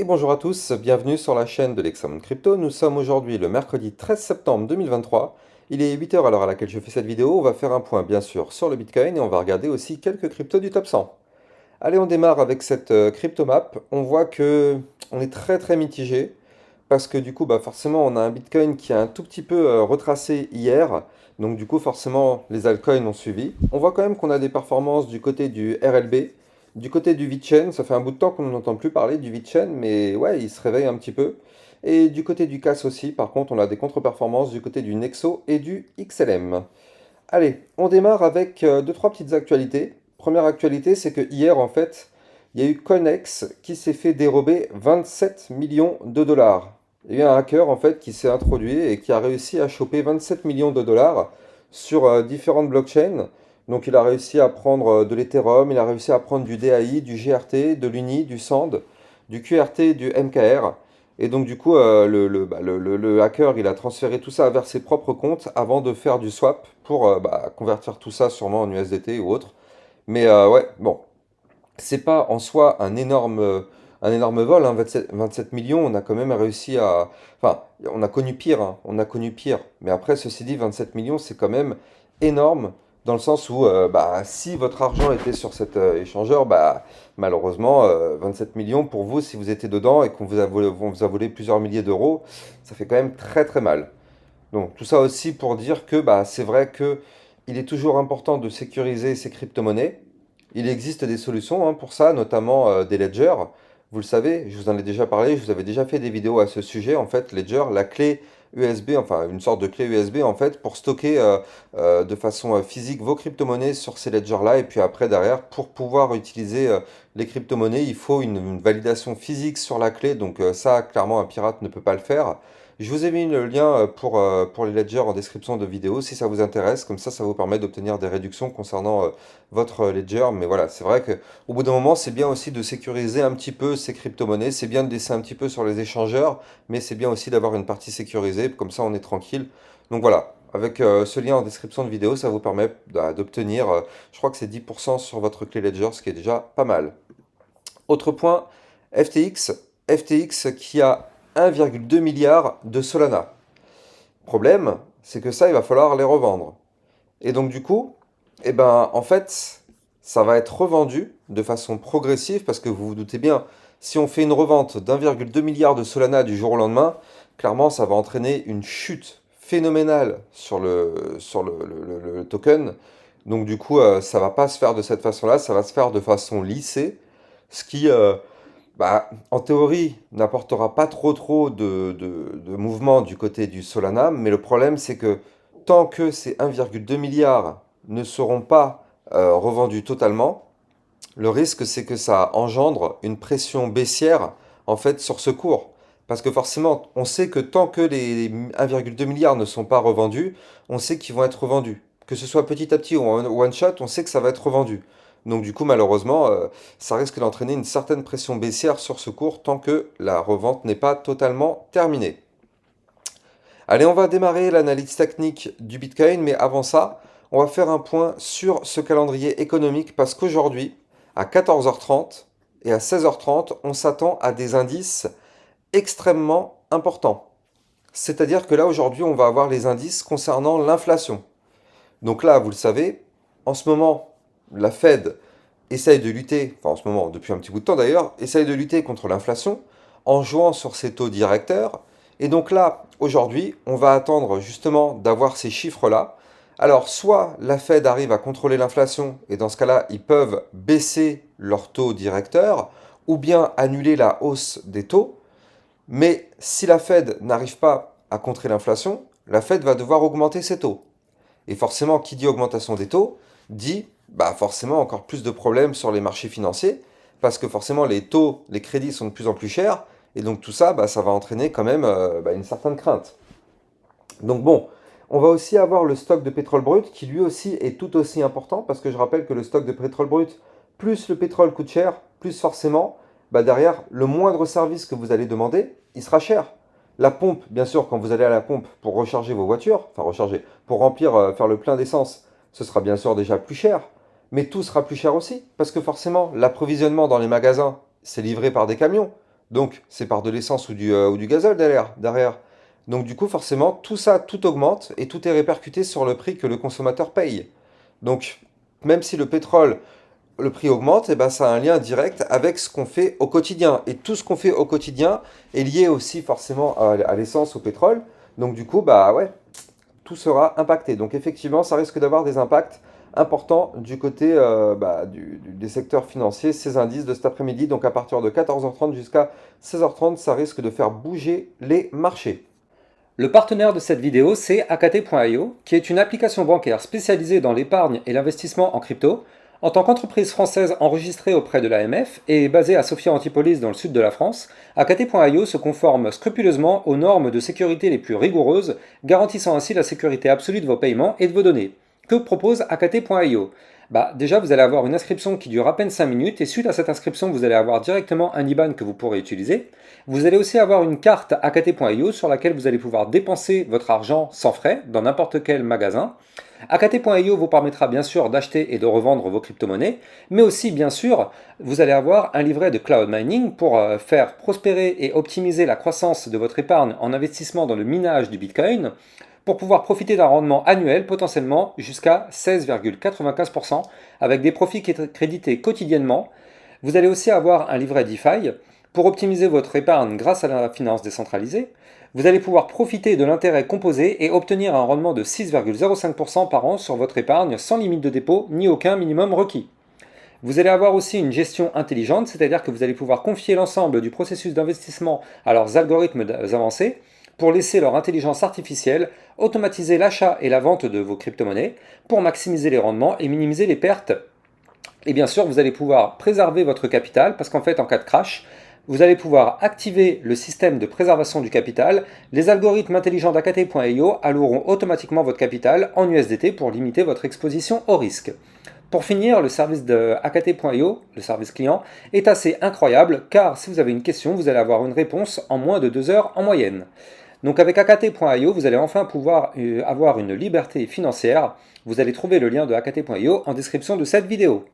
bonjour à tous, bienvenue sur la chaîne de l'Hexamone Crypto. Nous sommes aujourd'hui le mercredi 13 septembre 2023. Il est 8 heures à l'heure à laquelle je fais cette vidéo. On va faire un point bien sûr sur le Bitcoin et on va regarder aussi quelques cryptos du top 100. Allez, on démarre avec cette crypto map. On voit que on est très mitigé parce que du coup, forcément, on a un Bitcoin qui a un tout petit peu retracé hier. Donc du coup, forcément, les altcoins ont suivi. On voit quand même qu'on a des performances du côté du RLB, du côté du VeChain. Ça fait un bout de temps qu'on n'entend plus parler du VeChain, mais ouais, il se réveille un petit peu. Et du côté du CAS aussi, par contre, on a des contre-performances du côté du Nexo et du XLM. Allez, on démarre avec deux, trois petites actualités. Première actualité, c'est que hier, en fait, il y a eu Connex qui s'est fait dérober 27 millions de dollars. Il y a eu un hacker, en fait, qui s'est introduit et qui a réussi à choper 27 millions de dollars sur différentes blockchains. Donc, il a réussi à prendre de l'Ethereum, il a réussi à prendre du DAI, du GRT, de l'UNI, du SAND, du QRT, du MKR. Et donc, du coup, le hacker, il a transféré tout ça vers ses propres comptes avant de faire du swap pour convertir tout ça sûrement en USDT ou autre. Mais ouais, bon, c'est pas en soi un énorme vol, hein, 27 millions, on a quand même réussi à... Enfin, on a connu pire, hein, on a connu pire. Mais après, ceci dit, 27 millions, c'est quand même énorme, dans le sens où, si votre argent était sur cet échangeur, malheureusement, 27 millions pour vous, si vous étiez dedans et on vous a volé plusieurs milliers d'euros, ça fait quand même très mal. Donc, tout ça aussi pour dire que c'est vrai que il est toujours important de sécuriser ces crypto-monnaies. Il existe des solutions pour ça, notamment des ledgers. Vous le savez, je vous en ai déjà parlé, je vous avais déjà fait des vidéos à ce sujet. En fait, ledger, la clé USB, enfin une sorte de clé USB en fait, pour stocker de façon physique vos crypto-monnaies sur ces ledgers-là. Et puis après, derrière, pour pouvoir utiliser les crypto-monnaies, il faut une validation physique sur la clé. Donc ça, clairement, un pirate ne peut pas le faire. Je vous ai mis le lien pour les ledgers en description de vidéo si ça vous intéresse. Comme ça vous permet d'obtenir des réductions concernant votre ledger. Mais voilà, c'est vrai qu'au bout d'un moment, c'est bien aussi de sécuriser un petit peu ces crypto-monnaies. C'est bien de laisser un petit peu sur les échangeurs, mais c'est bien aussi d'avoir une partie sécurisée. Comme ça, on est tranquille. Donc voilà, avec ce lien en description de vidéo, ça vous permet d'obtenir, je crois que c'est 10% sur votre clé ledger, ce qui est déjà pas mal. Autre point, FTX. FTX qui a 1,2 milliard de Solana. Problème, c'est que ça, il va falloir les revendre. Et donc du coup, en fait, ça va être revendu de façon progressive parce que vous vous doutez bien, si on fait une revente d'1,2 milliard de Solana du jour au lendemain, clairement, ça va entraîner une chute phénoménale sur le token. Donc du coup, ça va pas se faire de cette façon-là, ça va se faire de façon lissée, ce qui, en théorie, n'apportera pas trop de mouvement du côté du Solana, mais le problème c'est que tant que ces 1,2 milliard ne seront pas revendus totalement, le risque c'est que ça engendre une pression baissière en fait sur ce cours. Parce que forcément, on sait que tant que les 1,2 milliard ne sont pas revendus, on sait qu'ils vont être revendus. Que ce soit petit à petit ou en one shot, on sait que ça va être revendu. Donc du coup, malheureusement, ça risque d'entraîner une certaine pression baissière sur ce cours tant que la revente n'est pas totalement terminée. Allez, on va démarrer l'analyse technique du Bitcoin, mais avant ça, on va faire un point sur ce calendrier économique parce qu'aujourd'hui, à 14h30 et à 16h30, on s'attend à des indices extrêmement importants. C'est-à-dire que là, aujourd'hui, on va avoir les indices concernant l'inflation. Donc là, vous le savez, en ce moment, la Fed essaye de lutter, enfin en ce moment, depuis un petit bout de temps d'ailleurs, essaye de lutter contre l'inflation en jouant sur ses taux directeurs. Et donc là, aujourd'hui, on va attendre justement d'avoir ces chiffres-là. Alors, soit la Fed arrive à contrôler l'inflation, et dans ce cas-là, ils peuvent baisser leur taux directeur, ou bien annuler la hausse des taux. Mais si la Fed n'arrive pas à contrer l'inflation, la Fed va devoir augmenter ses taux. Et forcément, qui dit augmentation des taux, dit forcément encore plus de problèmes sur les marchés financiers, parce que forcément les taux, les crédits sont de plus en plus chers, et donc tout ça, ça va entraîner quand même une certaine crainte. Donc bon, on va aussi avoir le stock de pétrole brut, qui lui aussi est tout aussi important, parce que je rappelle que le stock de pétrole brut, plus le pétrole coûte cher, plus forcément, derrière, le moindre service que vous allez demander, il sera cher. La pompe, bien sûr, quand vous allez à la pompe pour recharger vos voitures, enfin recharger, pour remplir, faire le plein d'essence, ce sera bien sûr déjà plus cher. Mais tout sera plus cher aussi, parce que forcément, l'approvisionnement dans les magasins, c'est livré par des camions. Donc, c'est par de l'essence ou du gazole derrière. Donc, du coup, forcément, tout ça, tout augmente et tout est répercuté sur le prix que le consommateur paye. Donc, même si le prix augmente, et ben, ça a un lien direct avec ce qu'on fait au quotidien. Et tout ce qu'on fait au quotidien est lié aussi forcément à l'essence, au pétrole. Donc, du coup, bah ouais, tout sera impacté. Donc effectivement, ça risque d'avoir des impacts importants du côté des secteurs financiers, ces indices de cet après-midi. Donc à partir de 14h30 jusqu'à 16h30, ça risque de faire bouger les marchés. Le partenaire de cette vidéo, c'est Akaté.io, qui est une application bancaire spécialisée dans l'épargne et l'investissement en crypto. En tant qu'entreprise française enregistrée auprès de l'AMF et basée à Sophia Antipolis dans le sud de la France, Akaté.io se conforme scrupuleusement aux normes de sécurité les plus rigoureuses, garantissant ainsi la sécurité absolue de vos paiements et de vos données. Que propose Akaté.io? Déjà, vous allez avoir une inscription qui dure à peine 5 minutes et suite à cette inscription, vous allez avoir directement un IBAN que vous pourrez utiliser. Vous allez aussi avoir une carte AKT.io sur laquelle vous allez pouvoir dépenser votre argent sans frais dans n'importe quel magasin. AKT.io vous permettra bien sûr d'acheter et de revendre vos crypto-monnaies, mais aussi bien sûr, vous allez avoir un livret de cloud mining pour faire prospérer et optimiser la croissance de votre épargne en investissement dans le minage du Bitcoin, pour pouvoir profiter d'un rendement annuel potentiellement jusqu'à 16,95% avec des profits crédités quotidiennement. Vous allez aussi avoir un livret DeFi pour optimiser votre épargne grâce à la finance décentralisée. Vous allez pouvoir profiter de l'intérêt composé et obtenir un rendement de 6,05% par an sur votre épargne sans limite de dépôt ni aucun minimum requis. Vous allez avoir aussi une gestion intelligente, c'est-à-dire que vous allez pouvoir confier l'ensemble du processus d'investissement à leurs algorithmes avancés pour laisser leur intelligence artificielle automatiser l'achat et la vente de vos crypto-monnaies pour maximiser les rendements et minimiser les pertes. Et bien sûr, vous allez pouvoir préserver votre capital parce qu'en fait, en cas de crash, vous allez pouvoir activer le système de préservation du capital. Les algorithmes intelligents d'AKT.io alloueront automatiquement votre capital en USDT pour limiter votre exposition au risque. Pour finir, le service de AKT.io, le service client, est assez incroyable car si vous avez une question, vous allez avoir une réponse en moins de 2 heures en moyenne. Donc avec AKT.io, vous allez enfin pouvoir avoir une liberté financière. Vous allez trouver le lien de AKT.io en description de cette vidéo.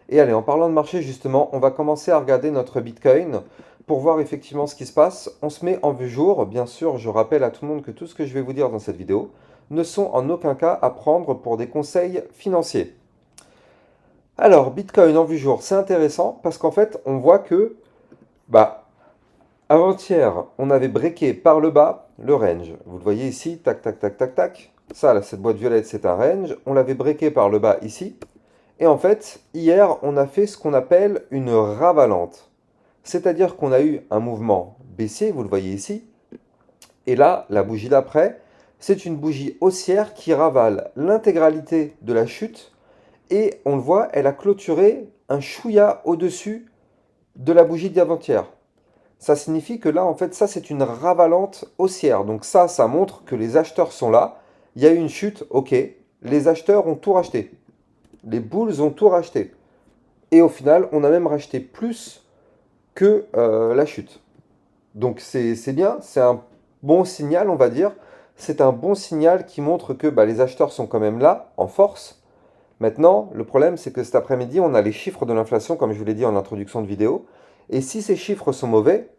Et allez, en parlant de marché justement, on va commencer à regarder notre Bitcoin pour voir effectivement ce qui se passe. On se met en vue jour. Bien sûr, je rappelle à tout le monde que tout ce que je vais vous dire dans cette vidéo ne sont en aucun cas à prendre pour des conseils financiers. Alors, Bitcoin en vue jour, c'est intéressant parce qu'en fait, on voit que bah, avant-hier, on avait breaké par le bas le range. Vous le voyez ici, tac, tac, tac, tac, tac. Ça, là, cette boîte violette, c'est un range. On l'avait breaké par le bas ici. Et en fait, hier, on a fait ce qu'on appelle une ravalante. C'est-à-dire qu'on a eu un mouvement baissier, vous le voyez ici. Et là, la bougie d'après, c'est une bougie haussière qui ravale l'intégralité de la chute. Et on le voit, elle a clôturé un chouïa au-dessus de la bougie d'avant-hier. Ça signifie que là, en fait, ça, c'est une ravalante haussière. Donc ça montre que les acheteurs sont là. Il y a eu une chute, ok. Les acheteurs ont tout racheté. Les bulls ont tout racheté. Et au final, on a même racheté plus que la chute. Donc c'est bien, c'est un bon signal, on va dire. C'est un bon signal qui montre que les acheteurs sont quand même là, en force. Maintenant, le problème, c'est que cet après-midi, on a les chiffres de l'inflation, comme je vous l'ai dit en introduction de vidéo. Et si ces chiffres sont mauvais,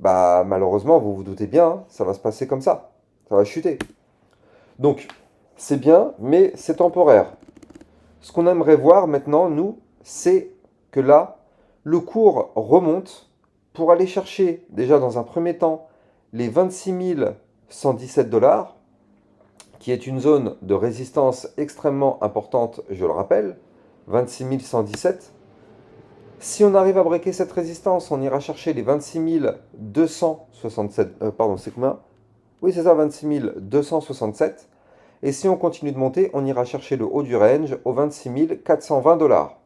malheureusement, vous vous doutez bien, hein, ça va se passer comme ça. Ça va chuter. Donc, c'est bien, mais c'est temporaire. Ce qu'on aimerait voir maintenant, nous, c'est que là, le cours remonte pour aller chercher déjà dans un premier temps les 26 117 dollars, qui est une zone de résistance extrêmement importante, je le rappelle, 26 117. Si on arrive à breaker cette résistance, on ira chercher les 26 267. Pardon, c'est combien? Oui, c'est ça, 26 267. Et si on continue de monter, on ira chercher le haut du range aux 26 420 dollars.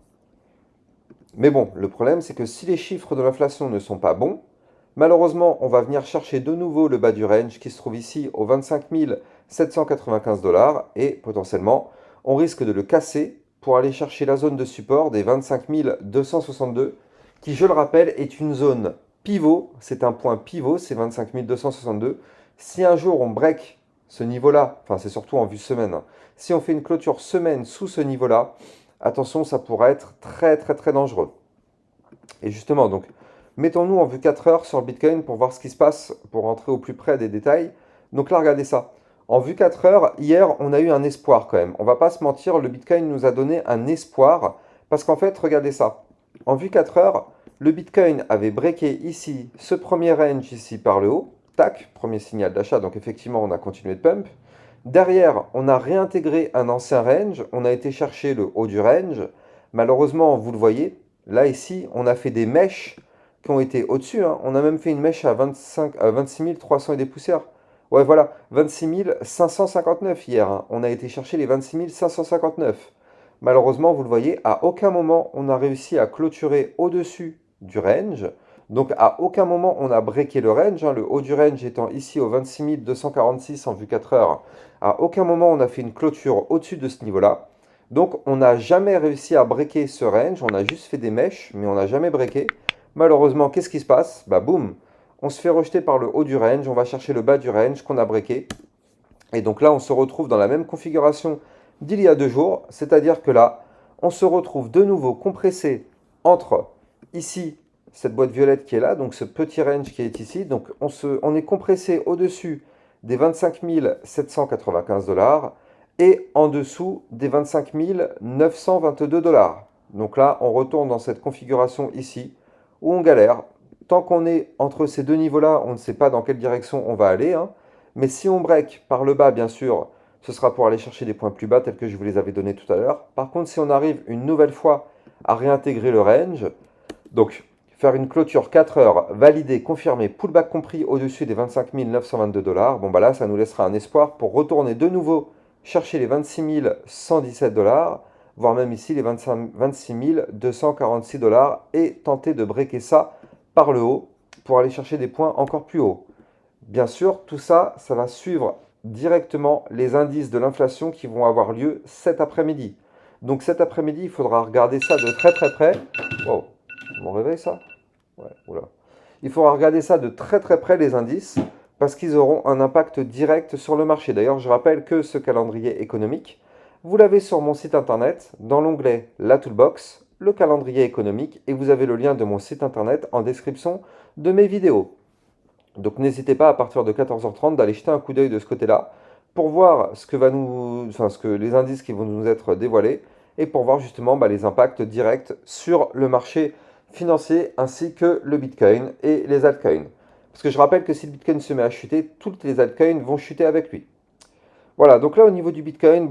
Mais bon, le problème, c'est que si les chiffres de l'inflation ne sont pas bons, malheureusement, on va venir chercher de nouveau le bas du range qui se trouve ici aux 25 795 dollars et potentiellement, on risque de le casser pour aller chercher la zone de support des 25 262 qui, je le rappelle, est une zone pivot. C'est un point pivot, c'est 25 262. Si un jour on break ce niveau-là, enfin c'est surtout en vue semaine, hein, si on fait une clôture semaine sous ce niveau-là, attention, ça pourrait être très très très dangereux. Et justement, donc, Mettons-nous en vue 4 heures sur le Bitcoin pour voir ce qui se passe, pour rentrer au plus près des détails. Donc là, regardez ça. En vue 4 heures, hier, on a eu un espoir quand même. On va pas se mentir, le Bitcoin nous a donné un espoir. Parce qu'en fait, regardez ça. En vue 4 heures, le Bitcoin avait breaké ici, ce premier range ici par le haut. Tac, premier signal d'achat. Donc effectivement, on a continué de pump. Derrière, on a réintégré un ancien range. On a été chercher le haut du range. Malheureusement, vous le voyez, là ici, on a fait des mèches qui ont été au-dessus, hein. On a même fait une mèche à 26 300 et des poussières. Ouais, voilà, 26 559 hier, hein. On a été chercher les 26 559. Malheureusement, vous le voyez, à aucun moment on a réussi à clôturer au-dessus du range. Donc à aucun moment on a breaké le range, hein. Le haut du range étant ici au 26 246 en vue 4 heures. À aucun moment on a fait une clôture au-dessus de ce niveau-là. Donc on n'a jamais réussi à breaker ce range, on a juste fait des mèches, mais on n'a jamais breaké. Malheureusement, qu'est-ce qui se passe? Bah boum, on se fait rejeter par le haut du range, on va chercher le bas du range qu'on a breaké. Et donc là, on se retrouve dans la même configuration d'il y a 2 jours, c'est-à-dire que là, on se retrouve de nouveau compressé entre ici, cette boîte violette qui est là, donc ce petit range qui est ici. Donc on est compressé au-dessus des 25 795 dollars et en dessous des 25 922 dollars. Donc là, on retourne dans cette configuration ici où on galère. Tant qu'on est entre ces deux niveaux-là, on ne sait pas dans quelle direction on va aller, hein. Mais si on break par le bas, bien sûr, ce sera pour aller chercher des points plus bas tels que je vous les avais donnés tout à l'heure. Par contre, si on arrive une nouvelle fois à réintégrer le range, donc faire une clôture 4 heures, validée, confirmée, pullback compris au-dessus des 25 922 dollars, bon bah là, ça nous laissera un espoir pour retourner de nouveau chercher les 26 117 dollars, voire même ici les 26 246 dollars et tenter de breaker ça par le haut pour aller chercher des points encore plus hauts. Bien sûr, tout ça, ça va suivre directement les indices de l'inflation qui vont avoir lieu cet après-midi. Donc cet après-midi, il faudra regarder ça de très très près. Wow, mon réveil ça? Ouais, oula. Il faudra regarder ça de très très près les indices parce qu'ils auront un impact direct sur le marché. D'ailleurs, je rappelle que ce calendrier économique, vous l'avez sur mon site internet dans l'onglet La Toolbox, le calendrier économique, et vous avez le lien de mon site internet en description de mes vidéos. Donc n'hésitez pas à partir de 14h30 d'aller jeter un coup d'œil de ce côté-là pour voir ce que les indices qui vont nous être dévoilés et pour voir justement les impacts directs sur le marché financier ainsi que le Bitcoin et les altcoins. Parce que je rappelle que si le Bitcoin se met à chuter, toutes les altcoins vont chuter avec lui. Voilà, donc là au niveau du Bitcoin,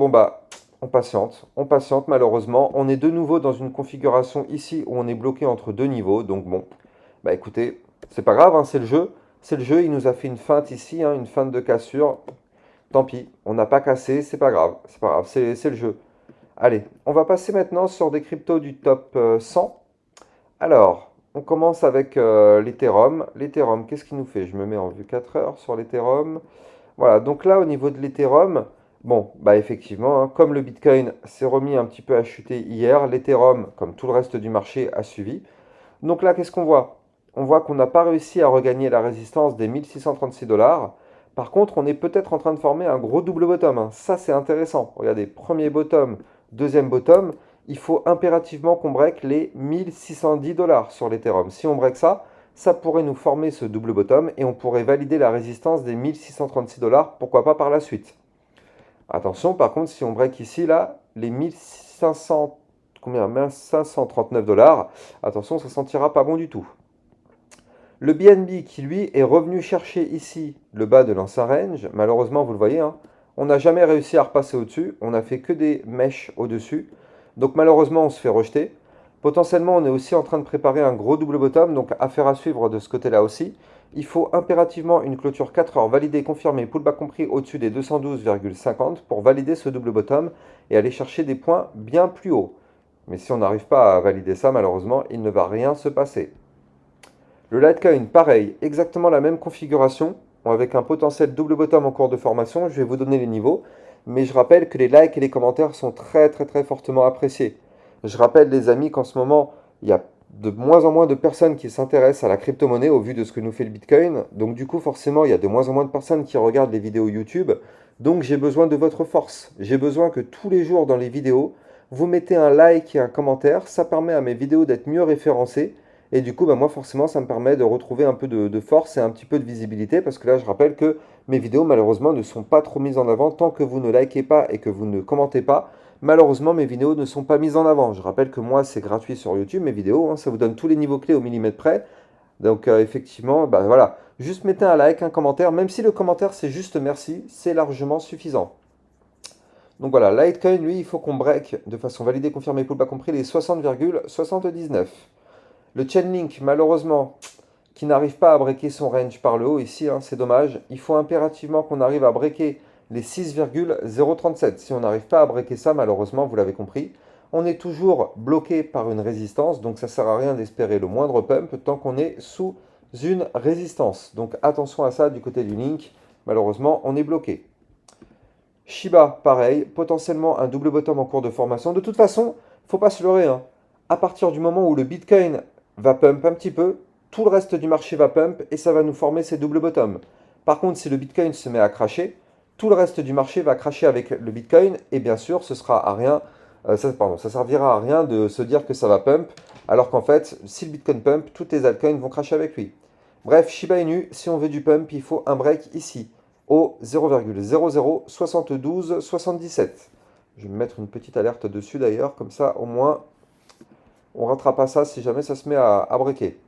on patiente malheureusement. On est de nouveau dans une configuration ici où on est bloqué entre deux niveaux. Donc bon, écoutez, c'est pas grave, hein, c'est le jeu. C'est le jeu, il nous a fait une feinte ici, hein, une feinte de cassure. Tant pis, on n'a pas cassé, c'est pas grave, c'est le jeu. Allez, on va passer maintenant sur des cryptos du top 100. Alors, on commence avec l'Ethereum. L'Ethereum, qu'est-ce qu'il nous fait? Je me mets en vue 4 heures sur l'Ethereum. Voilà, donc là, au niveau de l'Ethereum, bon, effectivement, hein, comme le Bitcoin s'est remis un petit peu à chuter hier, l'Ethereum, comme tout le reste du marché, a suivi. Donc là, qu'est-ce qu'on voit? On voit qu'on n'a pas réussi à regagner la résistance des 1636 dollars. Par contre, on est peut-être en train de former un gros double bottom, hein. Ça, c'est intéressant. Regardez, premier bottom, deuxième bottom. Il faut impérativement qu'on break les 1610 dollars sur l'Ethereum. Si on break ça, ça pourrait nous former ce double bottom et on pourrait valider la résistance des 1636 dollars, pourquoi pas par la suite. Attention, par contre, si on break ici, là, les 1500, combien? 1539 dollars, attention, ça ne sentira pas bon du tout. Le BNB qui lui est revenu chercher ici le bas de l'ancien range, malheureusement vous le voyez, hein, on n'a jamais réussi à repasser au-dessus, on n'a fait que des mèches au-dessus, donc malheureusement on se fait rejeter. Potentiellement on est aussi en train de préparer un gros double bottom, donc affaire à suivre de ce côté-là aussi. Il faut impérativement une clôture 4 heures validée, confirmée, pullback compris au-dessus des 212,50 pour valider ce double bottom et aller chercher des points bien plus hauts. Mais si on n'arrive pas à valider ça, malheureusement, il ne va rien se passer. Le Litecoin, pareil, exactement la même configuration, avec un potentiel double bottom en cours de formation. Je vais vous donner les niveaux, mais je rappelle que les likes et les commentaires sont très très très fortement appréciés. Je rappelle les amis qu'en ce moment, il y a de moins en moins de personnes qui s'intéressent à la crypto-monnaie au vu de ce que nous fait le Bitcoin. Donc du coup, forcément, il y a de moins en moins de personnes qui regardent les vidéos YouTube. Donc j'ai besoin de votre force. J'ai besoin que tous les jours dans les vidéos, vous mettez un like et un commentaire. Ça permet à mes vidéos d'être mieux référencées. Et du coup, bah, moi, forcément, ça me permet de retrouver un peu de force et un petit peu de visibilité, parce que là, je rappelle que mes vidéos, malheureusement, ne sont pas trop mises en avant tant que vous ne likez pas et que vous ne commentez pas. Malheureusement, mes vidéos ne sont pas mises en avant. Je rappelle que moi, c'est gratuit sur YouTube, mes vidéos, hein, ça vous donne tous les niveaux clés au millimètre près. Donc, effectivement, bah, voilà, juste mettez un like, un commentaire, même si le commentaire, c'est juste merci, c'est largement suffisant. Donc voilà, Litecoin, lui, il faut qu'on break de façon validée, confirmée, pas compris, les 60,79. Le Chainlink, malheureusement, qui n'arrive pas à breaker son range par le haut ici, hein, c'est dommage. Il faut impérativement qu'on arrive à breaker les 6,037. Si on n'arrive pas à breaker ça, malheureusement, vous l'avez compris, on est toujours bloqué par une résistance, donc ça ne sert à rien d'espérer le moindre pump tant qu'on est sous une résistance. Donc attention à ça du côté du Link, malheureusement, on est bloqué. Shiba, pareil, potentiellement un double bottom en cours de formation. De toute façon, faut pas se leurrer, hein. À partir du moment où le Bitcoin va pump un petit peu, tout le reste du marché va pump et ça va nous former ces doubles bottoms. Par contre, si le Bitcoin se met à cracher, tout le reste du marché va cracher avec le Bitcoin et bien sûr, ce sera à rien, ça servira à rien de se dire que ça va pump, alors qu'en fait, si le Bitcoin pump, toutes les altcoins vont cracher avec lui. Bref, Shiba Inu, si on veut du pump, il faut un break ici au 0,007277. Je vais me mettre une petite alerte dessus d'ailleurs, comme ça au moins on ne ratera pas ça si jamais ça se met à breaker.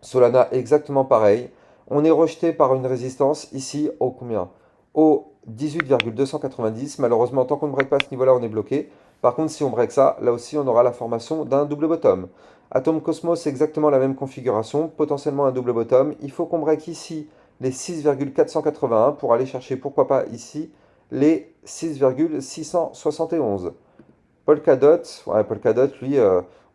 Solana exactement pareil. On est rejeté par une résistance ici au combien? Au 18,290. Malheureusement, tant qu'on ne break pas ce niveau-là, on est bloqué. Par contre, si on break ça, là aussi, on aura la formation d'un double bottom. Atom Cosmos, c'est exactement la même configuration, potentiellement un double bottom. Il faut qu'on break ici les 6,481 pour aller chercher, pourquoi pas ici, les 6,671. Polkadot, ouais, Polkadot, lui,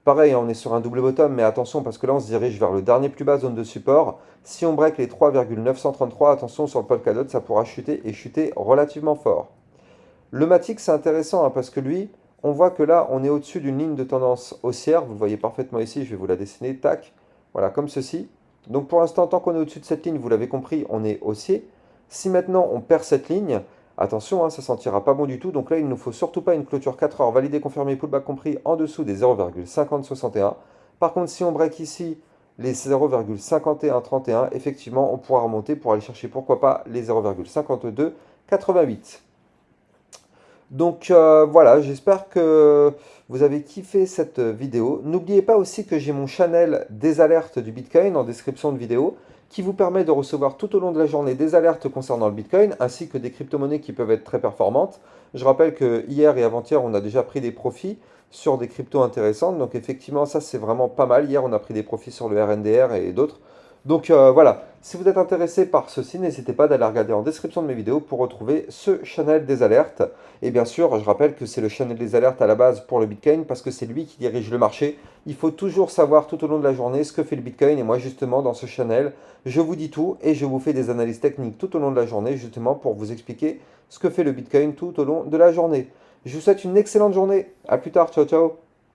pareil, hein, on est sur un double bottom, mais attention parce que là, on se dirige vers le dernier plus bas zone de support. Si on break les 3,933, attention sur le Polkadot, ça pourra chuter et chuter relativement fort. Le Matic, c'est intéressant hein, parce que lui, on voit que là, on est au-dessus d'une ligne de tendance haussière. Vous le voyez parfaitement ici, je vais vous la dessiner, tac, voilà, comme ceci. Donc pour l'instant, tant qu'on est au-dessus de cette ligne, vous l'avez compris, on est haussier. Si maintenant on perd cette ligne, attention, hein, ça ne sentira pas bon du tout. Donc là, il ne nous faut surtout pas une clôture 4 heures validée, confirmée, pullback compris en dessous des 0,5061. Par contre, si on break ici les 0,5131, effectivement, on pourra remonter pour aller chercher, pourquoi pas, les 0,5288. Donc voilà, j'espère que vous avez kiffé cette vidéo. N'oubliez pas aussi que j'ai mon channel des alertes du Bitcoin en description de vidéo qui vous permet de recevoir tout au long de la journée des alertes concernant le Bitcoin ainsi que des crypto-monnaies qui peuvent être très performantes. Je rappelle que hier et avant-hier, on a déjà pris des profits sur des cryptos intéressantes. Donc effectivement, ça c'est vraiment pas mal. Hier, on a pris des profits sur le RNDR et d'autres. Donc voilà, si vous êtes intéressé par ceci, n'hésitez pas d'aller regarder en description de mes vidéos pour retrouver ce channel des alertes. Et bien sûr, je rappelle que c'est le channel des alertes à la base pour le Bitcoin parce que c'est lui qui dirige le marché. Il faut toujours savoir tout au long de la journée ce que fait le Bitcoin. Et moi, justement, dans ce channel, je vous dis tout et je vous fais des analyses techniques tout au long de la journée, justement pour vous expliquer ce que fait le Bitcoin tout au long de la journée. Je vous souhaite une excellente journée. À plus tard. Ciao, ciao.